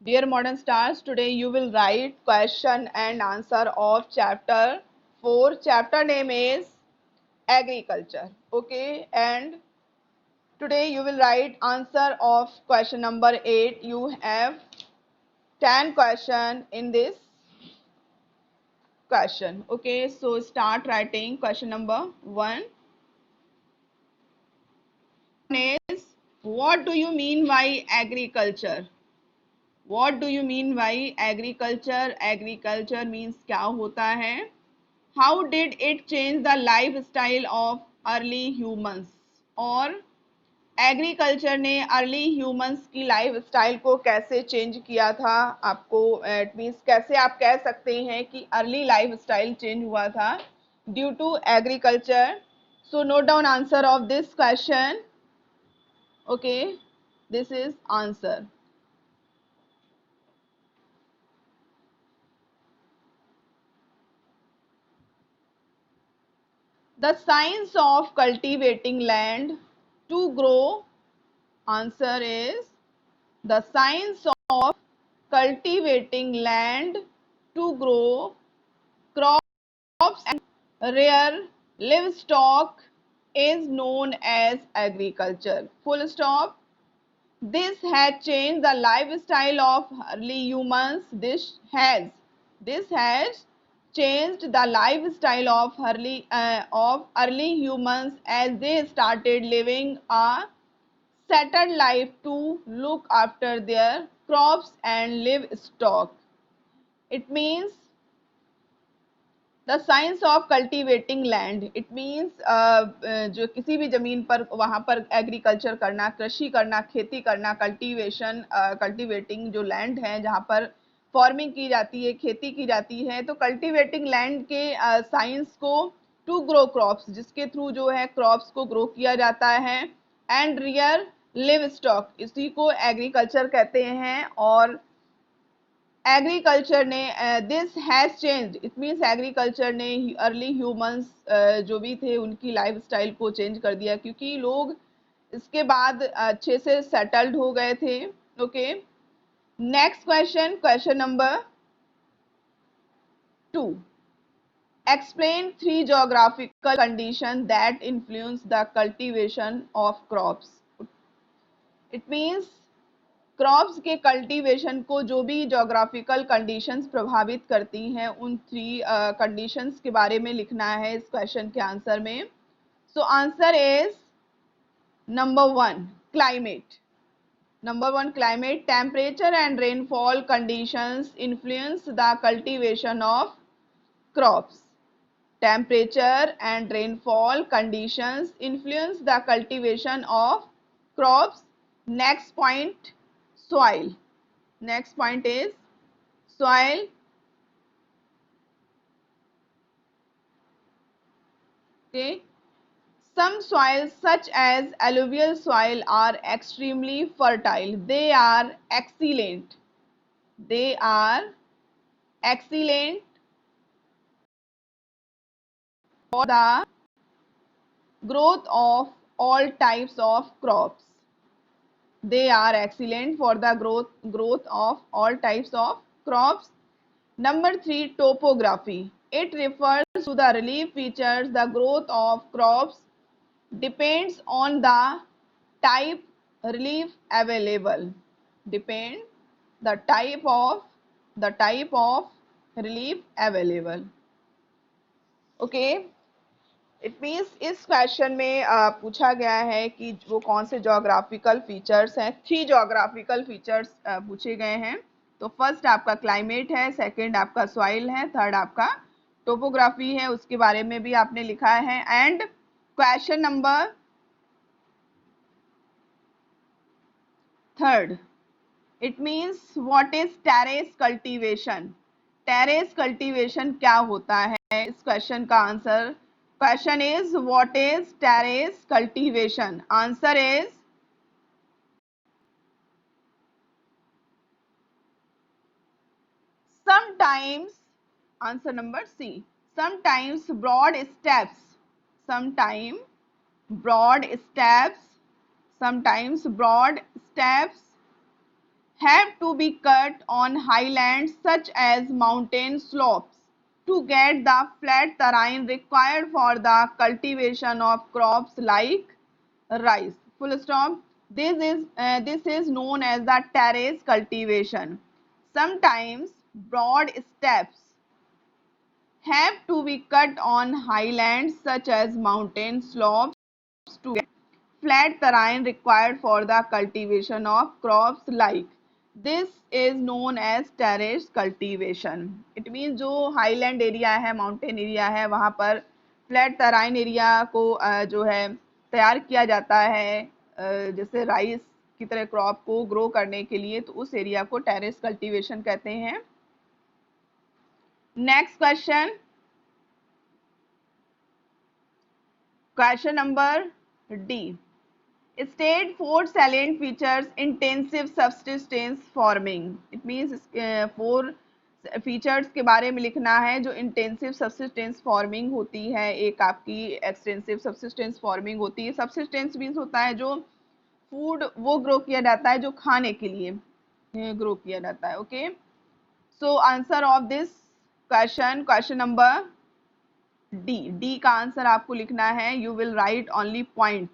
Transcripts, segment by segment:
Dear modern stars, today you will write question and answer of chapter 4. Chapter name is agriculture. Okay, and today you will write answer of question number 8. You have 10 question in this question. Okay, so start writing question number 1 is what do you mean by agriculture? What do you mean by agriculture? Agriculture means क्या होता है? How did it change the lifestyle of early humans? और agriculture ने early humans की life style को कैसे change किया था? आपको इट मीन्स कैसे आप कह सकते हैं कि अर्ली लाइफ स्टाइल चेंज हुआ था due to agriculture? So note down answer of this question. Okay, this is answer. The science of cultivating land to grow. Answer is the science of cultivating land to grow crops and rear livestock is known as agriculture. Full stop. This has changed the lifestyle of early humans. This has changed the lifestyle of early humans as they started living a settled life to look after their crops and livestock. It means the science of cultivating land. It means जो किसी भी जमीन पर वहाँ पर agriculture करना, कृषि करना, खेती करना, कल्टिवेटिंग जो लैंड है जहाँ पर फार्मिंग की जाती है, खेती की जाती है, तो कल्टिवेटिंग लैंड के साइंस को टू ग्रो क्रॉप्स, जिसके थ्रू जो है क्रॉप्स को ग्रो किया जाता है, एंड रियर लिव स्टॉक, इसी को एग्रीकल्चर कहते हैं. और एग्रीकल्चर ने this has change, it means agriculture ने अर्ली ह्यूमंस जो भी थे उनकी लाइफ स्टाइल को चेंज कर दिया, क्योंकि लोग इसके बाद अच्छे से सेटल्ड हो गए थे. Okay, next question, question number 2. Explain 3 geographical conditions that influence the cultivation of crops. It means crops के कल्टीवेशन को जो भी जोग्राफिकल कंडीशंस प्रभावित करती हैं उन 3 कंडीशंस के बारे में लिखना है इस क्वेश्चन के आंसर में. So answer is number 1 climate. Number 1 climate. Temperature and rainfall conditions influence the cultivation of crops. Temperature and rainfall conditions influence the cultivation of crops. Next point, soil. Next point is soil. Okay, some soils such as alluvial soil are extremely fertile. They are excellent for the growth of all types of crops. They are excellent for the growth of all types of crops. Number 3, topography. It refers to the relief features. The growth of crops depends on the type relief available. Depend the type of relief available. Okay. It means इस question में पूछा गया है कि वो कौन से geographical features हैं. 3 जोग्राफिकल फीचर्स पूछे गए हैं. तो फर्स्ट आपका क्लाइमेट है, सेकंड आपका सॉइल है, थर्ड आपका टोपोग्राफी है, उसके बारे में भी आपने लिखा है. And question number 3, it means what is terrace cultivation. Terrace cultivation क्या होता है? इस क्वेश्चन का answer, question is what is terrace cultivation? Answer is sometimes, answer number C, sometimes broad steps, sometimes broad steps, sometimes broad steps have to be cut on highlands such as mountain slopes to get the flat terrain required for the cultivation of crops like rice. Full stop. This is known as the terrace cultivation. Sometimes broad steppes have to be cut on highlands such as mountain slopes to get flat terrain required for the cultivation of crops like. This is known as terrace cultivation. It means जो highland area है, mountain area है, वहाँ पर flat terrain area को जो है तैयार किया जाता है जैसे राइस की तरह क्रॉप को ग्रो करने के लिए, तो उस एरिया को टेरेस कल्टीवेशन कहते हैं. Next question, question number D. State 4 salient features intensive subsistence farming. It means 4 features के बारे में लिखना है जो इंटेंसिव सब्सिस्टेंस फार्मिंग होती है, एक आपकी एक्सटेंसिव सब्सिस्टेंस फार्मिंग होती है. सब्सिस्टेंस मीन्स होता है जो फूड वो ग्रो किया जाता है जो खाने के लिए ग्रो किया जाता है. Okay, so answer of this question, question number D. D का आंसर आपको लिखना है. You will write only point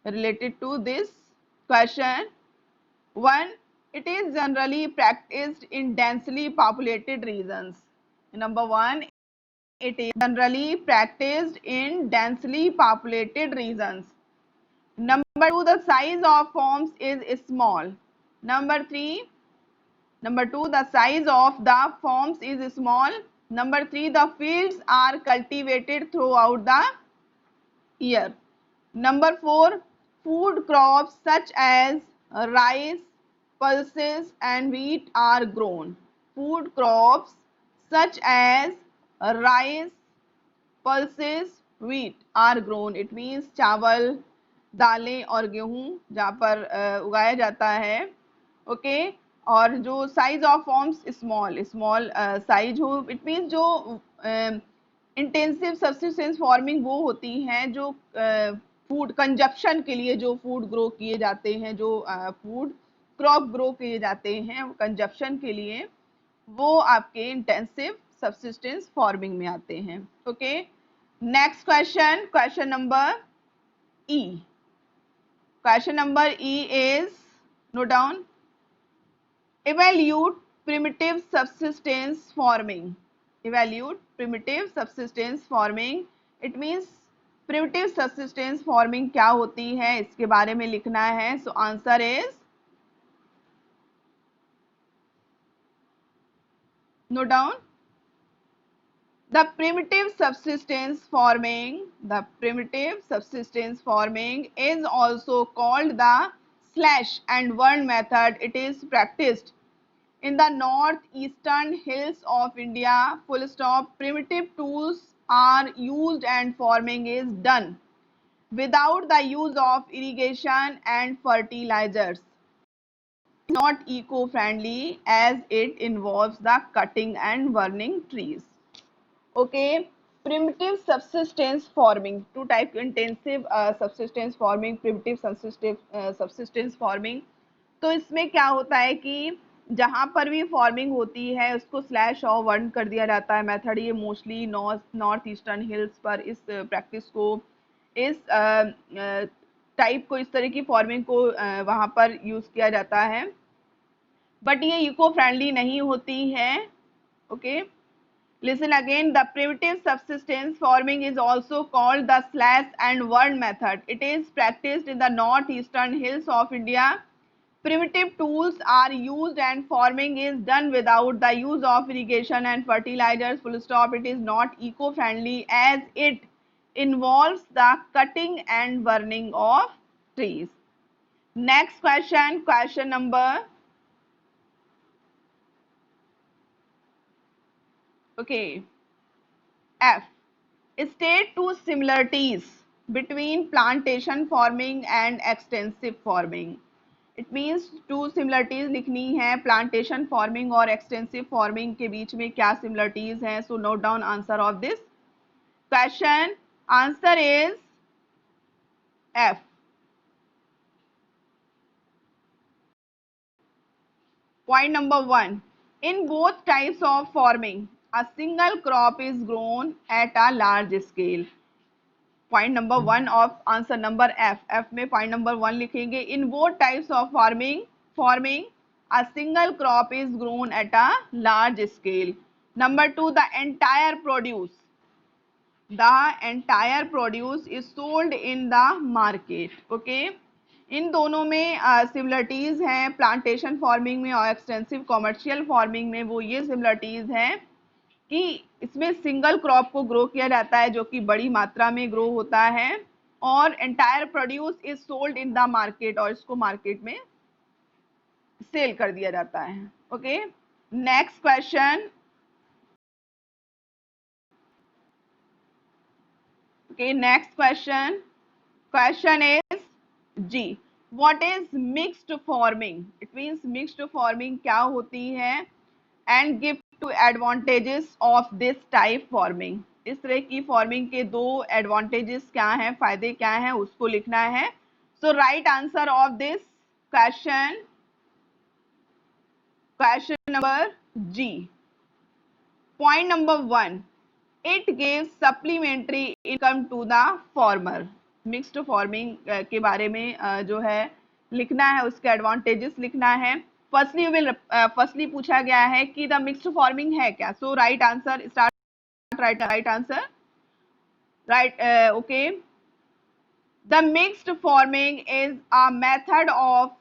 related to this question. 1. It is generally practiced in densely populated regions. Number 1. It is generally practiced in densely populated regions. Number 2. The size of farms is small. Number 2. The size of the farms is small. Number 3. The fields are cultivated throughout the year. Number 4. Food crops such as rice, pulses and wheat are grown. Food crops such as rice, pulses, wheat are grown. It means चावल, दालें और गेहूं जहाँ पर उगाया जाता है. Okay, और जो size of forms small size हो. इट मीन्स जो इंटेंसिव सब्सिस्टेंस फार्मिंग वो होती हैं जो फूड कंजप्शन के लिए जो फूड ग्रो किए जाते हैं, जो फूड क्रॉप ग्रो किए जाते हैं कंजप्शन के लिए, वो आपके इंटेंसिव सब्सिस्टेंस फार्मिंग में आते हैं. Okay, next question, question number E. Question number E is, note down, evaluate primitive subsistence farming. Evaluate primitive subsistence farming. It means primitive subsistence farming क्या होती है इसके बारे में लिखना है. So answer is, note down, the primitive subsistence farming is also called the slash and burn method. It is practiced in the northeastern hills of India. Full stop. Primitive tools are used and farming is done without the use of irrigation and fertilizers. Not eco-friendly as it involves the cutting and burning trees. Okay, primitive subsistence farming, two type: intensive subsistence farming, primitive subsistence farming. तो इसमें क्या होता है कि जहाँ पर भी farming होती है उसको स्लैश और वन कर दिया जाता है मेथड. ये मोस्टली नॉर्थ ईस्टर्न हिल्स पर इस प्रैक्टिस को, इस टाइप को, इस तरह की फार्मिंग को वहाँ पर यूज़ किया जाता है, बट ये इको फ्रेंडली नहीं होती है. Okay, listen again. The primitive subsistence farming is also called the slash and burn method. It is practiced in the northeastern hills of India. Primitive tools are used and farming is done without the use of irrigation and fertilizers. Full stop. It is not eco-friendly as it involves the cutting and burning of trees. Next question, question number, okay, F. State two similarities between plantation farming and extensive farming. It means two similarities लिखनी है. Plantation farming और extensive farming के बीच में क्या similarities हैं. So note down answer of this question. Answer is F. Point number 1. In both types of farming, a single crop is grown at a large scale. Point number 1 of answer number F. F में point number 1 लिखेंगे. In both types of farming, a single crop is grown at a large scale. Number 2, the entire produce is sold in the market. Okay. इन दोनों में similarities हैं plantation farming में और extensive commercial farming में. वो ये similarities हैं कि इसमें सिंगल क्रॉप को ग्रो किया जाता है जो कि बड़ी मात्रा में ग्रो होता है, और entire produce is sold in the market, और इसको मार्केट में सेल कर दिया जाता है. Okay, next question. Okay, next question is G. What is mixed farming? It means mixed farming क्या होती है, and give two advantages of this type farming. इस तरह की फार्मिंग के दो एडवांटेजेस क्या हैं, फायदे क्या हैं, उसको लिखना है. So right answer of this question number G. Point number 1, it gives supplementary income to the farmer. Mixed farming के बारे में जो है लिखना है, उसके एडवांटेजेस लिखना है. फर्स्टली पूछा गया है कि द मिक्स्ड फार्मिंग है क्या. So right answer, start right answer. Right, okay. The mixed farming is a method of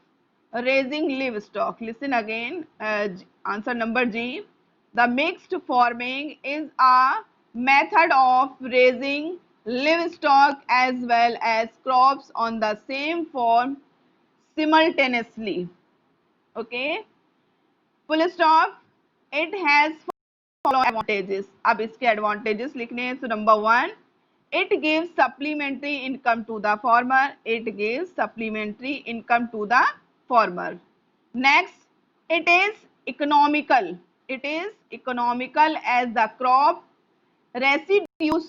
raising livestock. Listen again, answer number G. The mixed farming is a method of raising livestock as well as crops on the same farm simultaneously. Okay, full stop. It has following advantages. अब इसके advantages लिखने हैं. So number 1, it gives supplementary income to the farmer. It gives supplementary income to the farmer. Next, it is economical. It is economical as the crop residues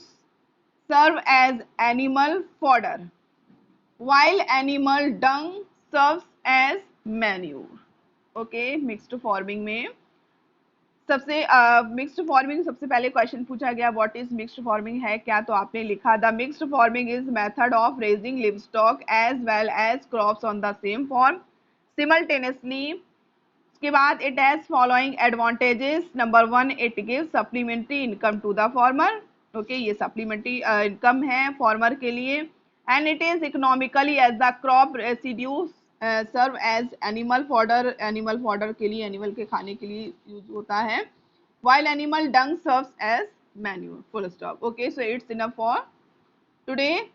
serve as animal fodder, while animal dung serves as manure. Okay, mixed farming में mixed farming सबसे पहले question पूछा गया, what is mixed farming है क्या, तो आपने लिखा the mixed farming is method of raising livestock as well as crops on the same farm simultaneously. उसके बाद it has following advantages. Number 1, it gives supplementary income to the farmer. Okay, ये supplementary income है farmer के लिए. And it is economically as the crop residues serve as animal fodder के लिए, animal के खाने के लिए यूज होता है. while animal dung serves as manure. Full stop. Okay, so it's enough for today.